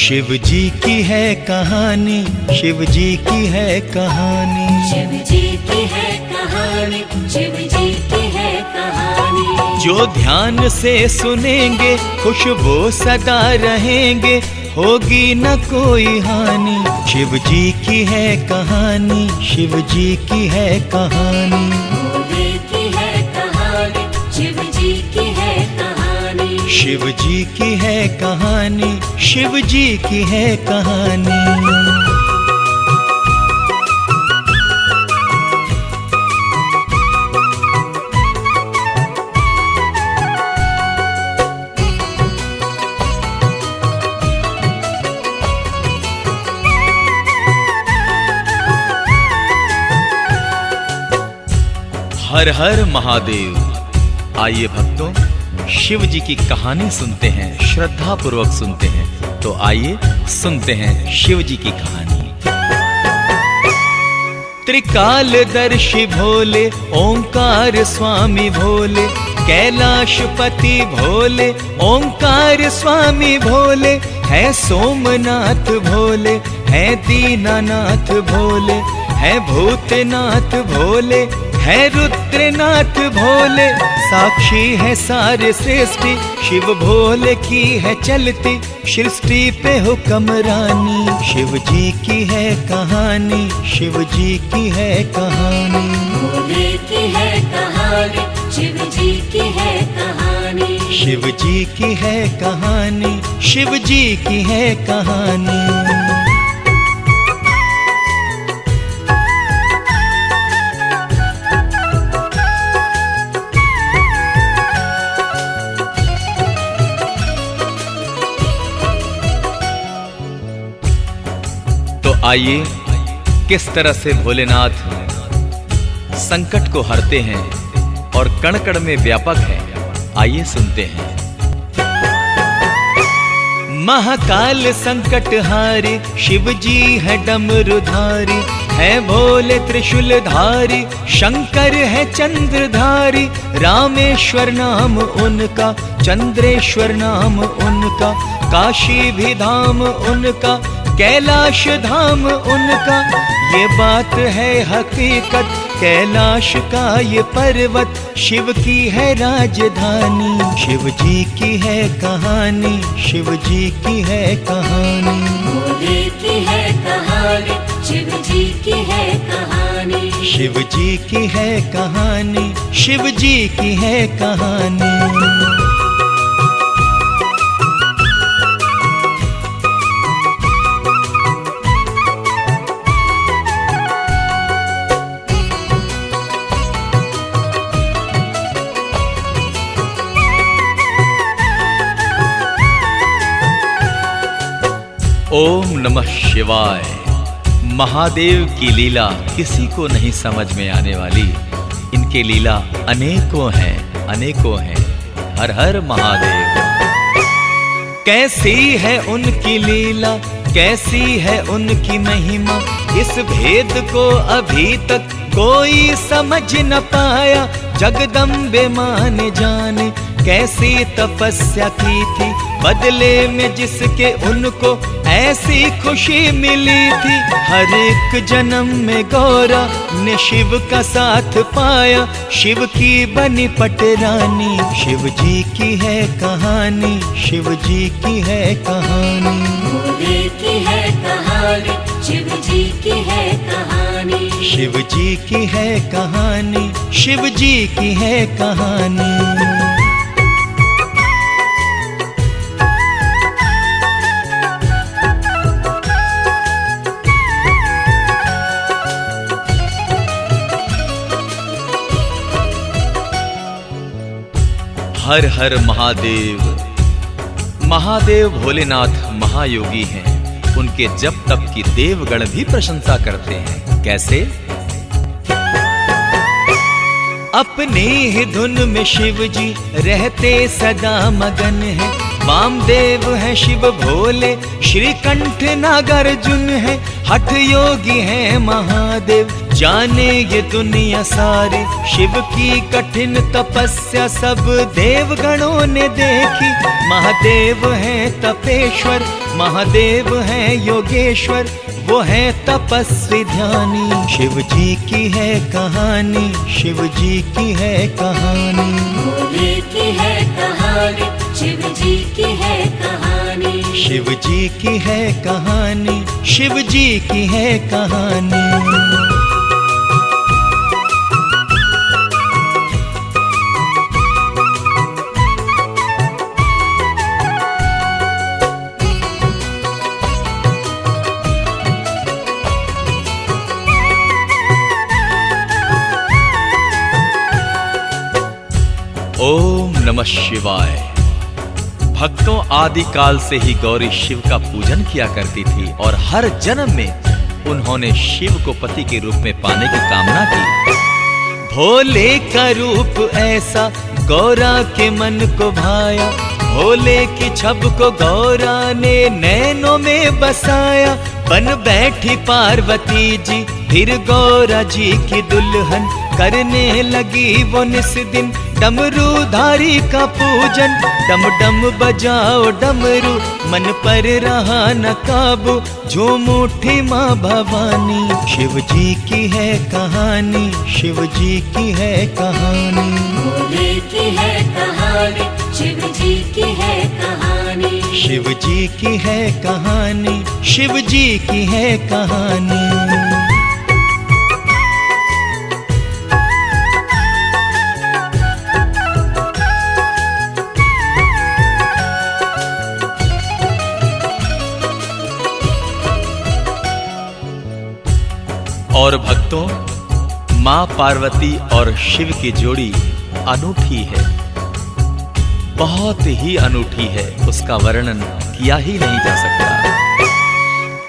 शिव जी की है कहानी, शिव जी की है कहानी, शिव जी की है कहानी, शिव जी की है कहानी। जो ध्यान से सुनेंगे खुश वो सदा रहेंगे, होगी न कोई हानि। शिव जी की है कहानी, शिव जी की है कहानी, भोले की है कहानी, शिव जी की है कहानी। शिव जी की है कहानी, शिव जी की है कहानी। हर हर महादेव। आइए भक्तों, शिव जी की कहानी सुनते हैं, श्रद्धा पूर्वक सुनते हैं। तो आइए सुनते हैं शिव जी की कहानी। त्रिकालदर्शी भोले, ओंकार स्वामी भोले, कैलाशपति भोले, ओंकार स्वामी भोले, है सोमनाथ भोले, है दीनानाथ भोले, है भूतनाथ भोले, है रुद्रनाथ भोले। साक्षी है सारे सृष्टि, शिव भोले की है चलती सृष्टि पे हुक्मरानी। शिव जी की है कहानी, शिव जी की है कहानी, भोले की है कहानी, शिव जी की है कहानी। शिव जी की है कहानी, शिव जी की है कहानी। आइए किस तरह से भोलेनाथ संकट को हरते हैं और कण कण में व्यापक है, आइए सुनते हैं। महाकाल संकटहारी, शिव जी है डमरुधारी, है भोले त्रिशूलधारी, शंकर है चंद्रधारी। रामेश्वर नाम उनका, चंद्रेश्वर नाम उनका, काशी भी धाम उनका, कैलाश धाम उनका। ये बात है हकीकत, कैलाश का ये पर्वत शिव की है राजधानी। शिव जी की है कहानी, शिव जी की है कहानी, भोले की है कहानी, शिव जी की है कहानी। शिव जी की है कहानी, शिव जी की है कहानी। ओम नमः शिवाय। महादेव की लीला किसी को नहीं समझ में आने वाली। इनके लीला अनेकों हैं, अनेकों हैं। हर हर महादेव। कैसी है उनकी लीला, कैसी है उनकी महिमा, इस भेद को अभी तक कोई समझ न पाया। जगदम्बे मान जाने कैसी तपस्या की थी, बदले में जिसके उनको ऐसी खुशी मिली थी। हर एक जन्म में गौरा ने शिव का साथ पाया, शिव की बनी पटरानी। शिव जी की है कहानी, शिव जी की है कहानी, भोले की है कहानी, शिव जी की है कहानी। शिव जी की है कहानी, शिव जी की है कहानी। हर हर महादेव। महादेव भोलेनाथ महायोगी हैं। उनके जप तप की देवगण भी प्रशंसा करते हैं। कैसे? अपनी ही धुन में शिव जी रहते सदा मगन है। वामदेव है शिव भोले, श्रीकंठ नागार्जुन है। हठ योगी है महादेव, जाने ये दुनिया सारी। शिव की कठिन तपस्या सब देवगणों ने देखी। महादेव है तपेश्वर, महादेव हैं योगेश्वर, वो है तपस्वी ध्यानी। शिव जी की है कहानी, शिव जी की है कहानी। भोले की है कहानी, शिव जी की है कहानी। शिव जी की है कहानी, शिव जी की है कहानी। ओम नमः शिवाय। भक्तों, आदिकाल से ही गौरी शिव का पूजन किया करती थी और हर जन्म में उन्होंने शिव को पति के रूप में पाने की कामना की। भोले का रूप ऐसा गौरा के मन को भाया, भोले की छब को गौरा ने नैनों में बसाया। बन बैठी पार्वती जी फिर गौरा जी की दुल्हन, करने लगी वो निस दिन डमरूधारी का पूजन। डम डम बजाओ डमरू, मन पर रहा न काबू, झूम उठी माँ भवानी। शिव जी की है कहानी, शिव जी की है कहानी। भोले की है कहानी, शिव जी की है कहानी। शिव जी की है कहानी, शिव जी की है कहानी। और भक्तों, मां पार्वती और शिव की जोड़ी अनूठी है, बहुत ही अनूठी है। उसका वर्णन किया ही नहीं जा सकता।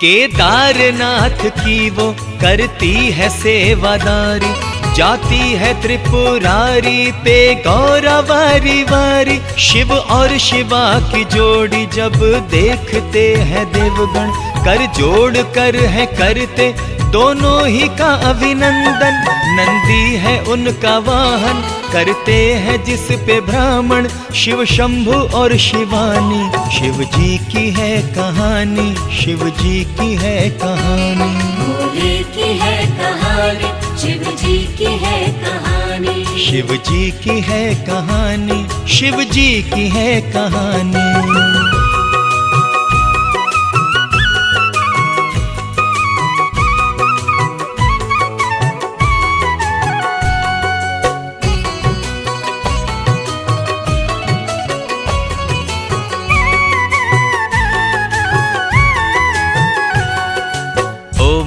केदारनाथ की वो करती है सेवादारी, जाती है त्रिपुरारी पे गौरा वारी वारी। शिव और शिवा की जोड़ी जब देखते हैं देवगण, कर जोड़ कर है करते दोनों ही का अभिनंदन। नंदी है उनका वाहन, करते हैं जिस पे ब्राह्मण, शिव शंभु और शिवानी। शिव जी की है कहानी, शिव जी की है कहानी। भोले की है कहानी, शिव जी की है कहानी। शिव जी की है कहानी, शिव जी की है कहानी।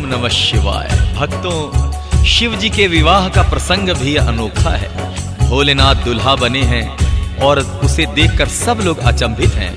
नमः शिवाय। भक्तों, शिव जी के विवाह का प्रसंग भी अनोखा है। भोलेनाथ दुल्हा बने हैं और उसे देखकर सब लोग अचंभित हैं।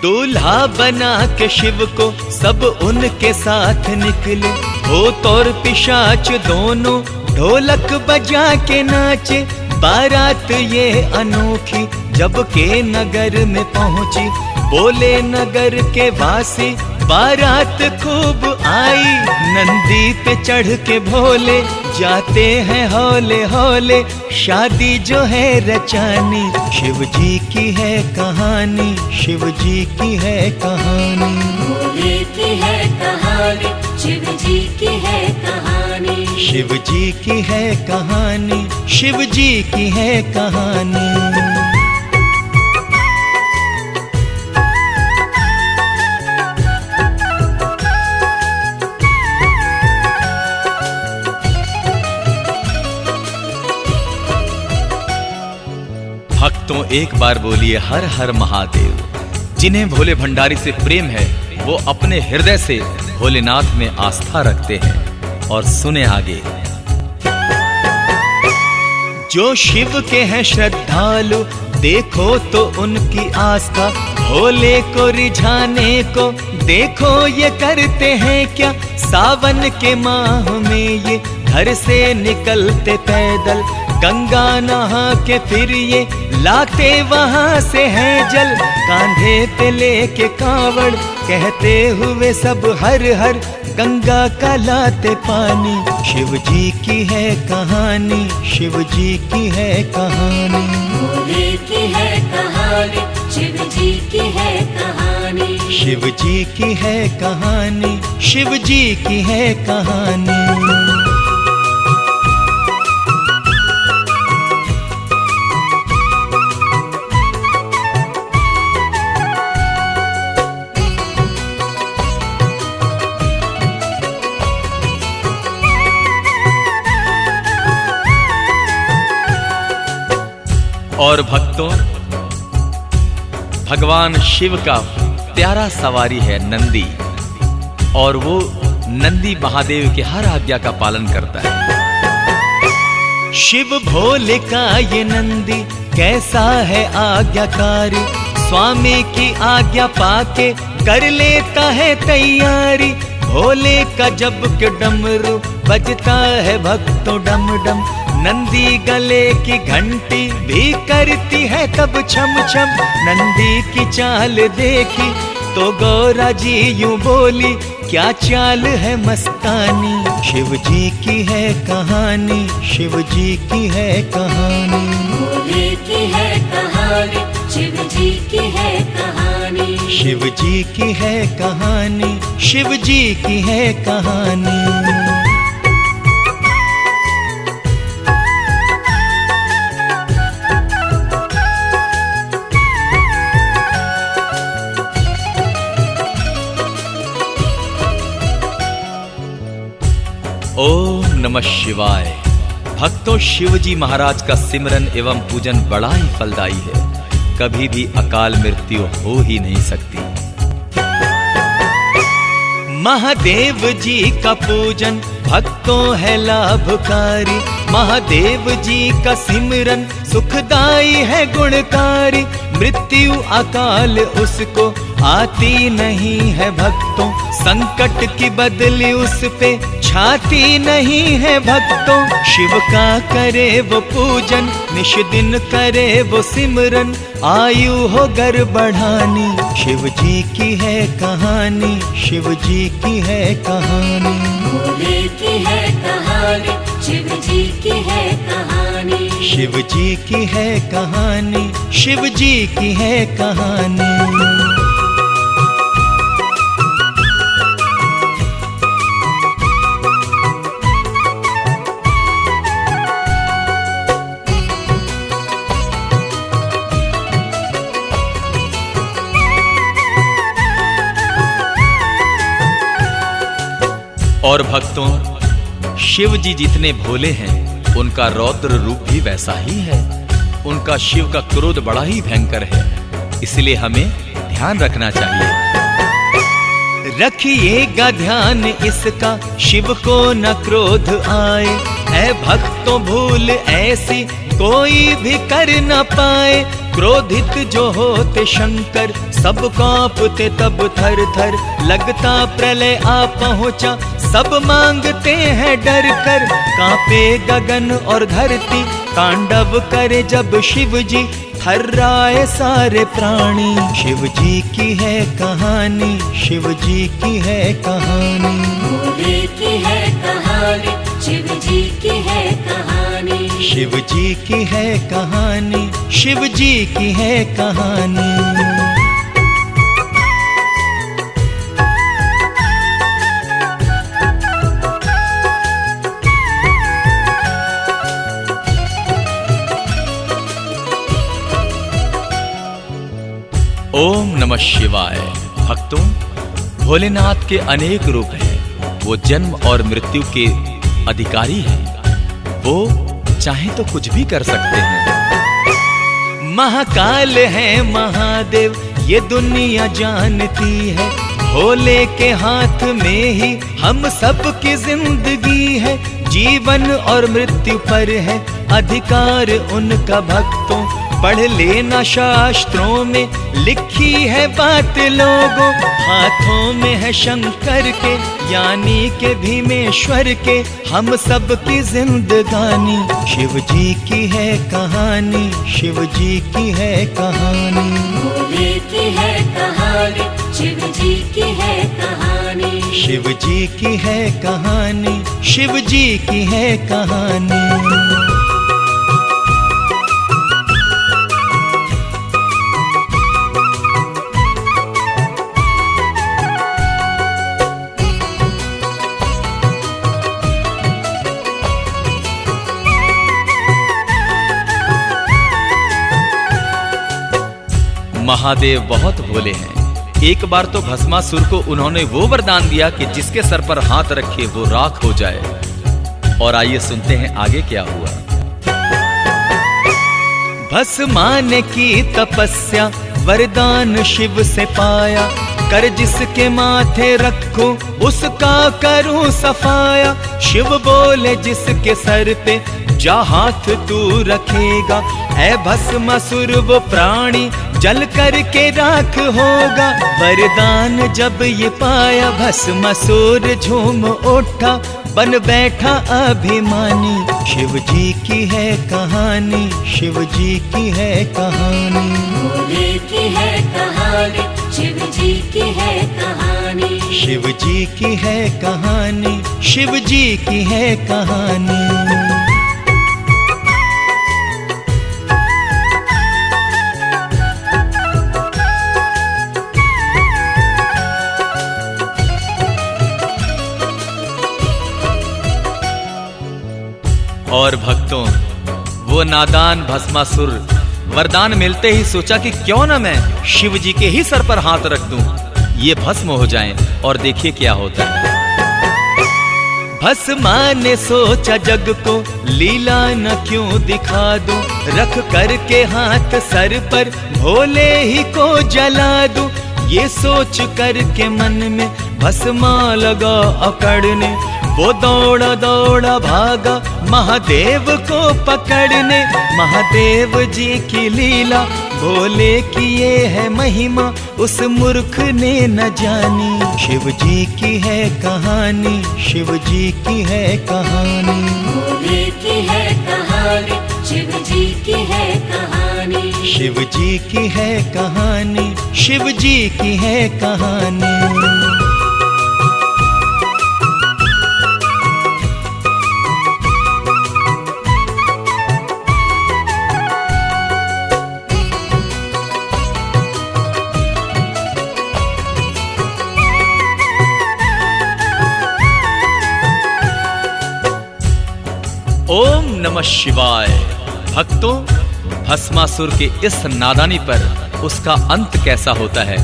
दूल्हा बना के शिव को सब उनके साथ निकले, भूत और पिशाच दोनों ढोलक बजा के नाचे। बारात ये अनोखी जब के नगर में पहुंची, बोले नगर के वासी बारात खूब आई। नंदी पे चढ़ के भोले जाते हैं हौले हौले, शादी जो है रचानी। शिव जी की है कहानी, शिव जी की है कहानी। भोले की है कहानी, शिव जी की है कहानी। शिव जी की है कहानी, शिव जी की है कहानी। भक्तों, एक बार बोलिए हर हर महादेव। जिन्हें भोले भंडारी से प्रेम है वो अपने हृदय से भोलेनाथ में आस्था रखते हैं। और सुने आगे। जो शिव के हैं श्रद्धालु, देखो तो उनकी आस्था, भोले को रिझाने को देखो ये करते हैं क्या। सावन के माह में ये घर से निकलते पैदल, गंगा नहा के फिर ये लाते वहां से हैं जल। कांधे पे लेके कांवड़ कहते हुए सब हर हर, गंगा का लाते पानी। शिव जी की है कहानी, शिव जी की है कहानी। भोले की है कहानी, शिव जी जी की है कहानी। शिव जी की है कहानी, शिव जी की है कहानी। और भक्तों, भगवान शिव का प्यारा सवारी है नंदी, और वो नंदी महादेव के हर आज्ञा का पालन करता है। शिव भोले का ये नंदी कैसा है आज्ञाकारी, स्वामी की आज्ञा पाके कर लेता है तैयारी। भोले का जब के डमरू बजता है भक्तों डम डम, नंदी गले की घंटी भी करती है तब छम छम। नंदी की चाल देखी तो गौरा जी यूं बोली, क्या चाल है मस्तानी। शिव जी की है कहानी, शिव जी की है कहानी। भोले की है कहानी, शिव जी की है कहानी। शिव जी की है कहानी, शिव जी की है कहानी। ओम नमः शिवाय। भक्तों, शिव जी महाराज का सिमरन एवं पूजन बड़ा ही फलदायी है, कभी भी अकाल मृत्यु हो ही नहीं सकती। महादेव जी का पूजन भक्तों है लाभकारी, महादेव जी का सिमरन सुखदाई है गुणकारी। मृत्यु अकाल उसको आती नहीं है भक्तों, संकट की बदली उस पे छाती नहीं है भक्तों। शिव का करे वो पूजन, निश दिन करे वो सिमरन, आयु हो गर बढ़ानी। शिव जी की है कहानी, शिव जी की है कहानी। भोले की है कहानी, शिव जी की है कहानी। शिव जी की है कहानी, शिव जी की है कहानी। और भक्तों, शिव जी जितने भोले हैं उनका रौद्र रूप भी वैसा ही है। उनका शिव का क्रोध बड़ा ही भयंकर है, इसलिए हमें ध्यान रखना चाहिए। रखिएगा ध्यान इसका, शिव को न क्रोध आए। ऐ भक्तों, भूल ऐसी कोई भी कर न पाए। क्रोधित जो होते शंकर, सब कांपते तब थर थर। लगता प्रलय आ पहुंचा, सब मांगते हैं डर कर। कांपे गगन और धरती, तांडव करे जब शिव जी, थर्राए सारे प्राणी। शिव जी की है कहानी, शिव जी की है कहानी। भोले की है कहानी, शिव जी की है कहानी। शिव जी की है कहानी, शिव जी की है कहानी। ओम नमः शिवाय। भक्तों, भोलेनाथ के अनेक रूप हैं। वो जन्म और मृत्यु के अधिकारी हैं। वो चाहे तो कुछ भी कर सकते हैं। महाकाल है महादेव, ये दुनिया जानती है। भोले के हाथ में ही हम सब की जिंदगी है। जीवन और मृत्यु पर है अधिकार उनका भक्तों। पढ़ लेना शास्त्रों में लिखी है बात लोगों। हाथों में है शंकर के, यानी के भीमेश्वर के, हम सब की जिंदगानी। शिव जी की है कहानी, शिव जी की है कहानी। भोले की है कहानी, शिव जी की है कहानी। शिव जी की है कहानी, शिव जी की है कहानी। महादेव बहुत भोले हैं। एक बार तो भस्मासुर को उन्होंने वो वरदान दिया कि जिसके सर पर हाथ रखे वो राख हो जाए। और आइए सुनते हैं आगे क्या हुआ। भस्माने की तपस्या वरदान शिव से पाया, कर जिसके माथे रखूं उसका करूं सफाया। शिव बोले जिसके सर पे जा हाथ तू रखेगा, ऐ भस्मासुर वो प्राणी जल करके राख होगा। वरदान जब ये पाया भस्मासुर झूम उठा, बन बैठा अभिमानी। शिव जी की है कहानी, शिव जी की है कहानी। भोले की है कहानी, शिव जी की है कहानी। शिव जी की है कहानी, शिव जी की है कहानी। और भक्तों, वो नादान भस्मासुर वरदान मिलते ही सोचा कि क्यों ना मैं शिव जी के ही सर पर हाथ रख दूं, ये भस्म हो जाएं। और देखिए क्या होता है। भस्मा ने सोचा जग को लीला न क्यों दिखा दूं, रख करके हाथ सर पर भोले ही को जला दूं। ये सोच करके मन में भस्मा लगा अकड़ने, वो दौड़ा दौड़ा भागा महादेव को पकड़ने। महादेव जी की लीला भोले की ये है महिमा, उस मूर्ख ने न जानी। शिव जी की है कहानी, शिव जी की है कहानी। भोले की है कहानी, शिव जी की है कहानी। शिव जी की है कहानी, शिव जी की है कहानी। ओम नमः शिवाय। भक्तों, भस्मासुर के इस नादानी पर उसका अंत कैसा होता है,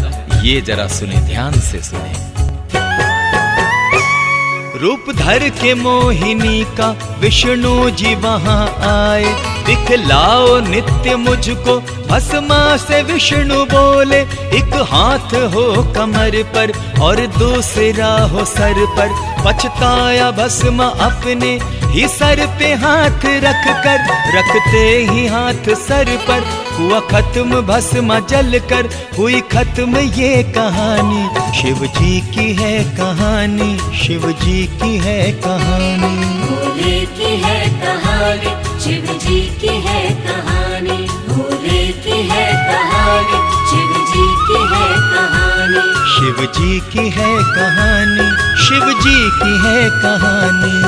ये जरा सुने, ध्यान से सुने। रूप धर के मोहिनी का विष्णु जी वहां आए, दिखलाओ नित्य मुझको भस्मा से विष्णु बोले। एक हाथ हो कमर पर और दूसरा हो सर पर, पछताया भस्मा अपने ही सर पे हाथ रख कर। रखते ही हाथ सर पर हुआ खत्म भस्मा जल कर, हुई खत्म ये कहानी। शिव जी की है कहानी, शिव जी की है कहानी। भोले की है कहानी, शिव जी की है कहानी। भोले की है कहानी, शिव जी की है कहानी। शिव जी की है कहानी, शिव जी की है कहानी।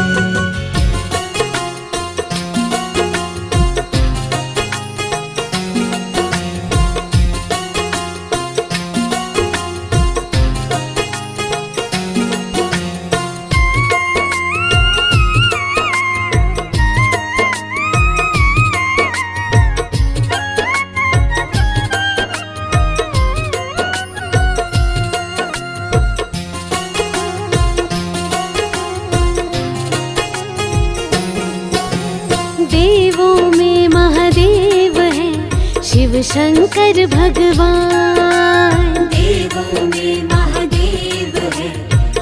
देवों में महादेव है शिव शंकर भगवान। देवों में महादेव है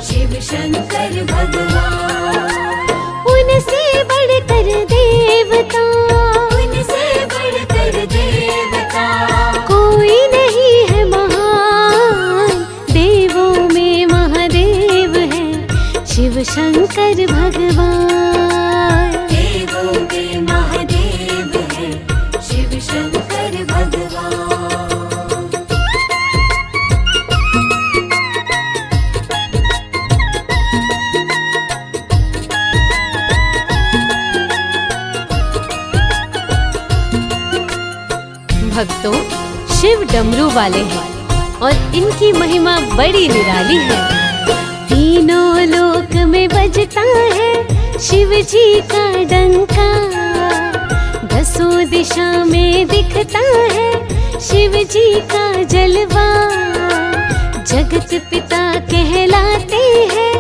शिव शंकर भगवान। उनसे बढ़कर देवता, उनसे बढ़कर देवता कोई नहीं है महान। देवों में महादेव है शिव शंकर भगवान। देवों में महादेव है शिव शंकर भगवान। भक्तों, शिव डमरू वाले हैं और इनकी महिमा बड़ी निराली है। तीनों लोक में बजता है शिव जी का डंका, दसों दिशा में दिखता है शिव जी का जलवा। जगत पिता कहलाते हैं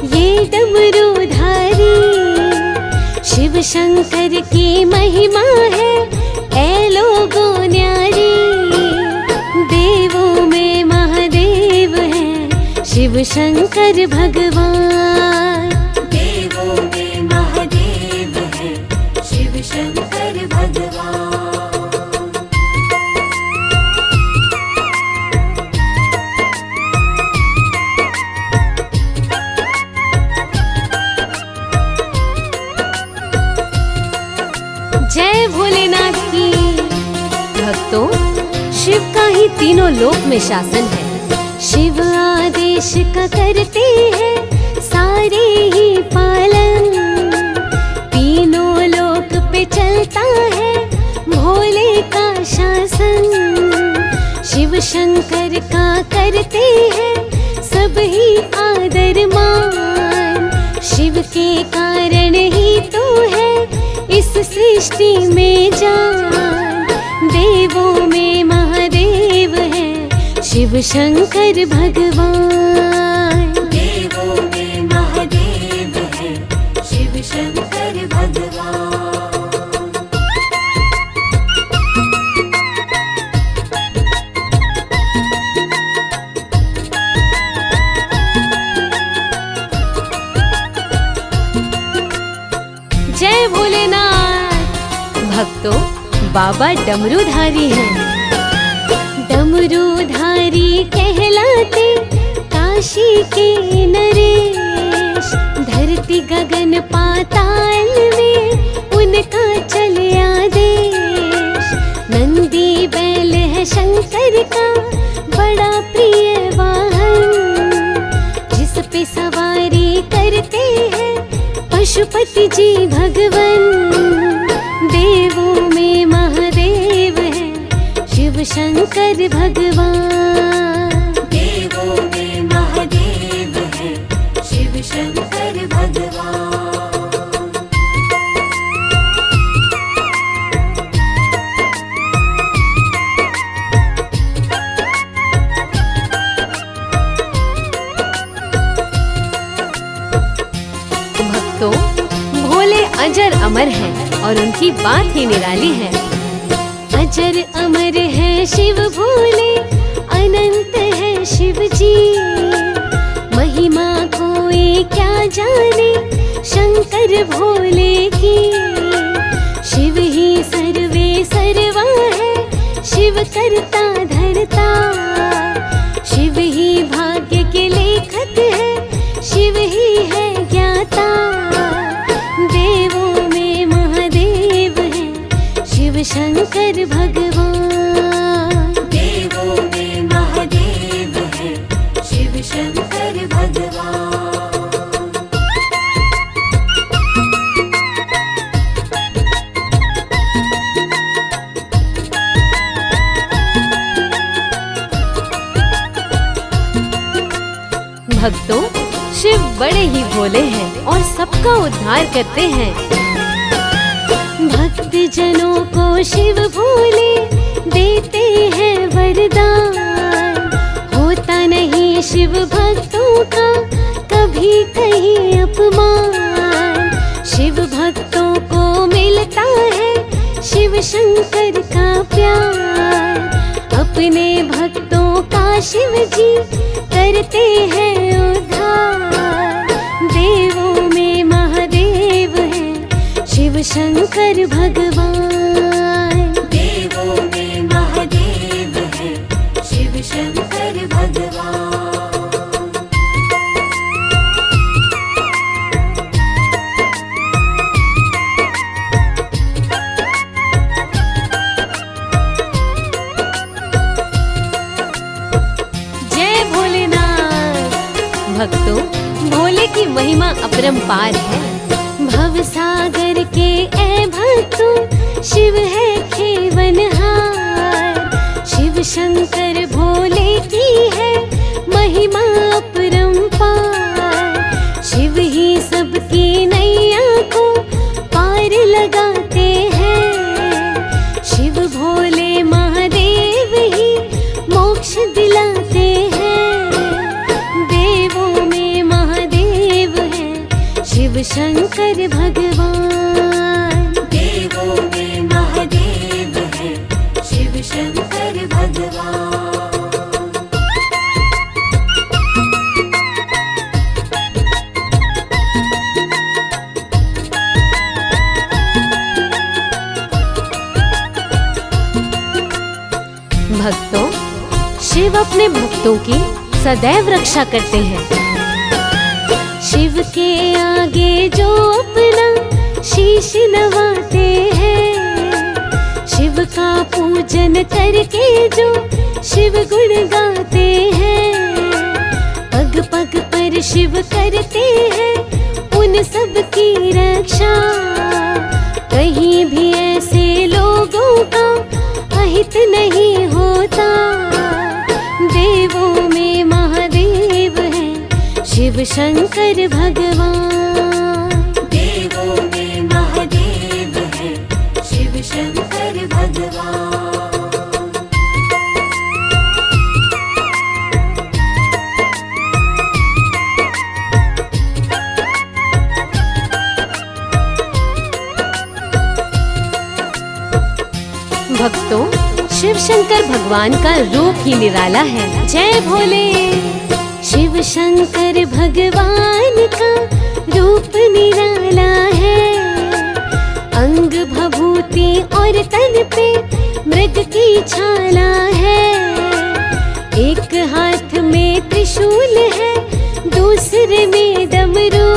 ये डमरूधारी। शिव शंकर की महिमा है ऐ लोगों न्यारी। देवों में महादेव है शिव शंकर भगवान। देवों में महादेव है शिव शंकर भगवान। जय भोलेनाथ की। भक्तों, शिव का ही तीनों लोक में शासन है। शिव आदेश का करते हैं सारे ही पालन। तीनों लोक पे चलता है भोले का शासन। शिव शंकर का करते हैं सब ही आदर मान। शिव के कारण ही तो है इस सृष्टि में जान। देवों में महादेव है शिव शंकर भगवान। देवों में महादेव है शिव शंकर भगवान। जय भोलेनाथ। भक्तों, बाबा डमरूधारी हैं। डमरूधारी कहलाते काशी के नरेश। धरती गगन पाताल में उनका चले आदेश। नंदी बैल है शंकर का बड़ा प्रिय वाहन। जिस पे सवारी करते हैं पशुपति जी भगवन। देवों में महादेव है शिव शंकर भगवान। देवों में महादेव है शिव शंकर भगवान। भक्तों, भोले अजर अमर हैं और उनकी बात ही निराली है। अजर अमर है शिव भोले, अनंत है शिव जी। महिमा कोई क्या जाने शंकर भोले की। शिव ही सर्वे सर्वा है शिव करता धरता। शिव ही भाग्य के लेखक है शिव ही है ज्ञाता। देवों में महादेव है शिव शंकर भगवान। देवों में महादेव है शिव शंकर भगवान। भक्तों, शिव बड़े ही भोले हैं और सबका उद्धार करते हैं। भक्त जनों को शिव भोले देते हैं वरदान। होता नहीं शिव भक्तों का कभी कहीं अपमान। शिव भक्तों को मिलता है शिव शंकर का प्यार। अपने भक्तों का शिव जी करते हैं उद्धार। देवों में महादेव है शिव शंकर भगवान। देवों में महादेव है शिव शंकर भगवान। जय भोलेनाथ। भक्तों, भोले की महिमा अपरंपार है। भव सागर के ऐ भक्तों शिव है खेवनहार। शिव शंकर भोले की है महिमा अपरंपार। शिव ही सबकी नैया को पार लगाते हैं। शिव भोले महादेव शिव शंकर भगवान। देवों में महादेव है शिव शंकर भगवान। भक्तों, शिव अपने भक्तों की सदैव रक्षा करते हैं। शिव के आगे जो अपना शीश नवाते हैं, शिव का पूजन करके जो शिव गुण गाते हैं, पग पग पर शिव करते हैं उन सब की रक्षा। कहीं भी ऐसे लोगों का अहित नहीं होता। देवों में महादेव है शिव शंकर भगवान। देवों में महादेव है शिव शंकर भगवान। भक्तों, शिव शंकर भगवान का रूप ही निराला है। जय भोले। शिव शंकर भगवान का रूप निराला है। अंग भभूति और तन पे मृग की छाला है। एक हाथ में त्रिशूल है, दूसरे में डमरू।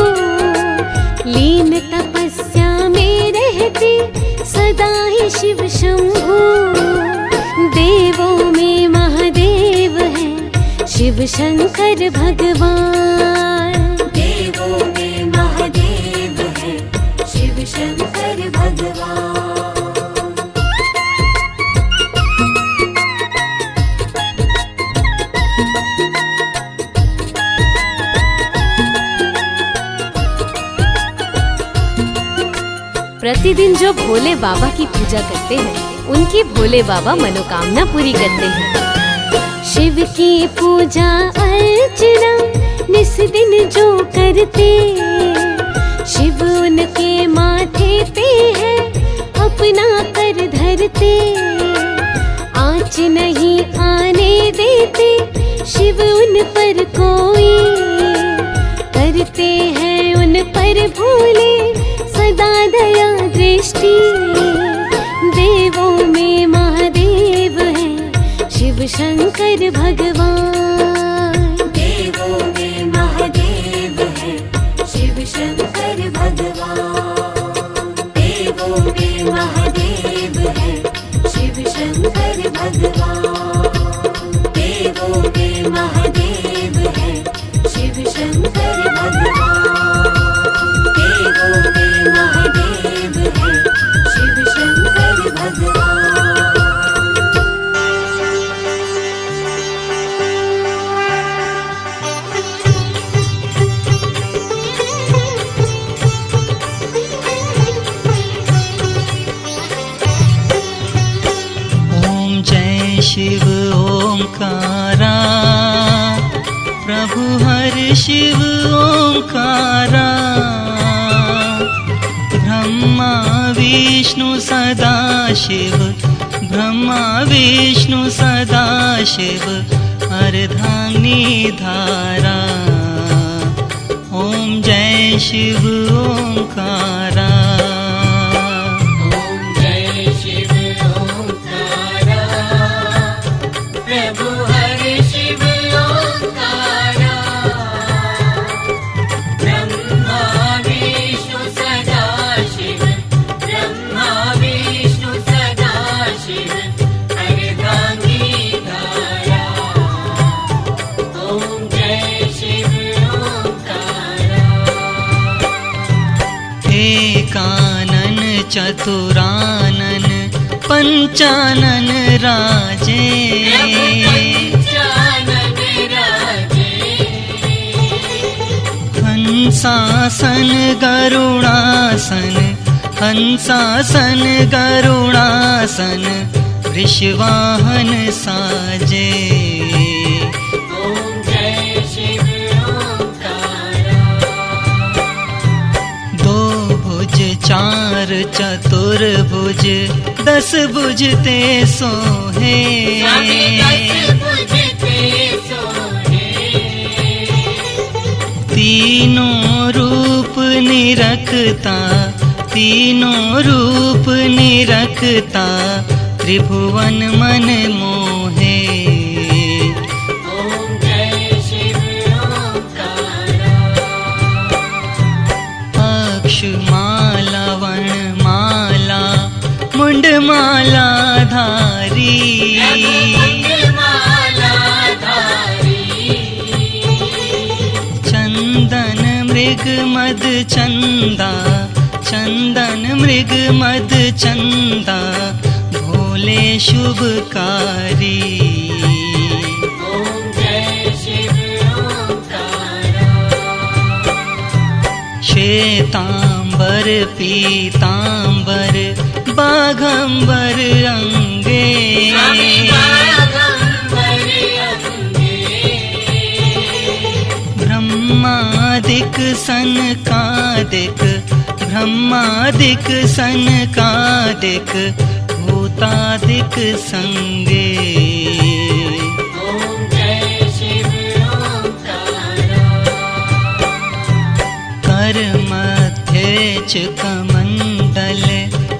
लीन तपस्या में रहते सदा ही शिव शंभू। देवों में महादेव है शिव शंकर भगवान। देवों में महादेव है शिव शंकर भगवान। प्रतिदिन जो भोले बाबा की पूजा करते हैं, उनकी भोले बाबा मनोकामना पूरी करते हैं। शिव की पूजा अर्चना निस दिन जो करते, शिव उनके माथे पे है अपना कर धरते। आँच नहीं आने देते शिव उन पर कोई, करते हैं उन पर भोले सदा दया दृष्टि। देवों में महादेव है शिव शंकर भगवान। देवों में महादेव है शिव शंकर भगवान। देवों में महादेव है शिव शंकर भगवान। देवों में महादेव है शिव शंकर भगवान। देवों में महादेव है शिव शंकर भगवान। ओम जय शिव ओंकारा, प्रभु हर शिव ओंकारा। ब्रह्मा विष्णु सदा शिव, ब्रह्मा विष्णु सदा शिव, अर्धांगिनी धारा। ओम जय शिव ओंकारा। ओम जय शिव ओंकारा, प्रभु हरि शिव ओंकारा। ब्रह्मा विष्णु सदा शिव, ब्रह्मा विष्णु सदा शिव, अर्धांगिनी धारा। ओम जय शिव ओंकारा। एकानन चतुरानन पंचानन राजे। पंचानन राजे। हंसासन गरुणासन, हंसासन गरुणासन, वृषवाहन साजे। ओम जय शिव ओंकारा। चार चतुर्भुज 10 भुजते सोहे। तीनों रूप निरखता, तीनों रूप निरखता, त्रिभुवन मन मोहे। अक्षमाला वनमाला मुंडमाला धारी, चंदन मृग मद चंदा, चंदन मृग मद चंदा, भोले शुभकारी। श्वेतांबर पीतांबर बाघंबर अंगे, ब्रह्मादिक सनकादिक, ब्रह्मादिक सनकादिक, भूतादिक संगे। कर मध्य कमंडल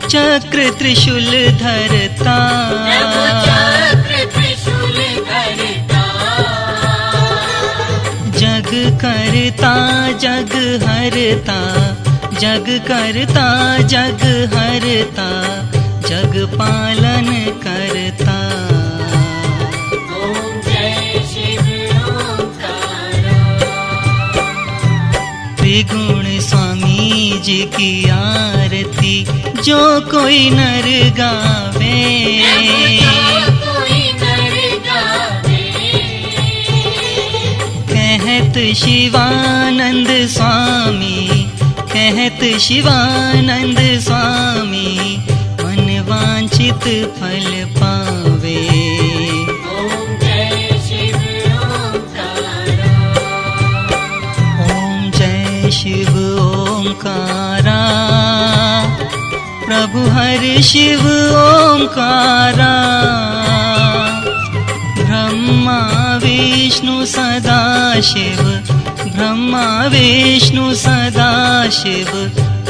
चक्र त्रिशूल धरता, जग करता जग हरता, जग करता जग हरता, जग पालन करता। त्रिगुण स्वामी जी की आरती जो कोई नर गावे, कहत शिवानंद स्वामी, कहत शिवानंद स्वामी, मन वांछित फल पावे। शिव ओंकारा, प्रभु हरि शिव ओंकारा, ब्रह्मा विष्णु सदा शिव, ब्रह्मा विष्णु सदा शिव,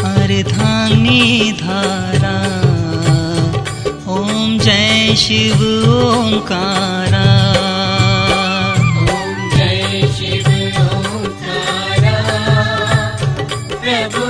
अर्धांगिनी धारा। ओम जय शिव ओंकारा। ओम जय शिव ओंकारा, प्रभु